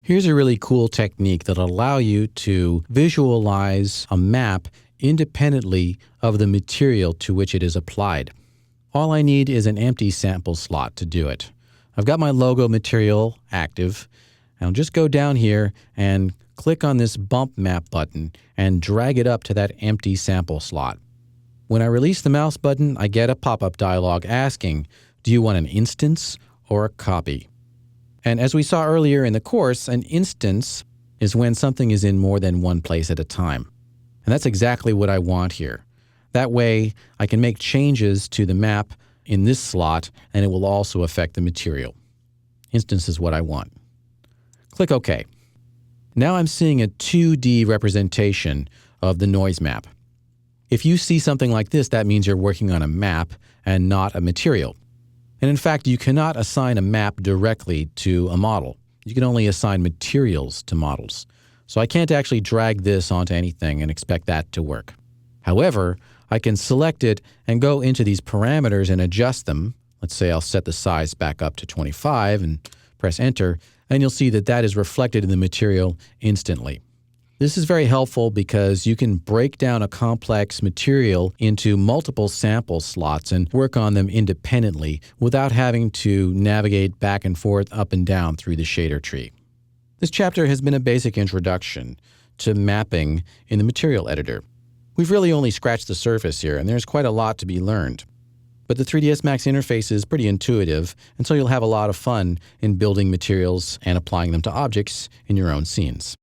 Here's a really cool technique that'll allow you to visualize a map independently of the material to which it is applied. All I need is an empty sample slot to do it. I've got my logo material active. I'll just go down here and click on this bump map button and drag it up to that empty sample slot. When I release the mouse button, I get a pop-up dialog asking, do you want an instance or a copy? And as we saw earlier in the course, an instance is when something is in more than one place at a time. And that's exactly what I want here. That way, I can make changes to the map in this slot, and it will also affect the material. Instance is what I want. Click OK. Now I'm seeing a 2D representation of the noise map. If you see something like this, that means you're working on a map and not a material. And in fact, you cannot assign a map directly to a model. You can only assign materials to models. So I can't actually drag this onto anything and expect that to work. However, I can select it and go into these parameters and adjust them. Let's say I'll set the size back up to 25 and press enter, and you'll see that that is reflected in the material instantly. This is very helpful because you can break down a complex material into multiple sample slots and work on them independently without having to navigate back and forth up and down through the shader tree. This chapter has been a basic introduction to mapping in the material editor. We've really only scratched the surface here, and there's quite a lot to be learned. But the 3ds Max interface is pretty intuitive, and so you'll have a lot of fun in building materials and applying them to objects in your own scenes.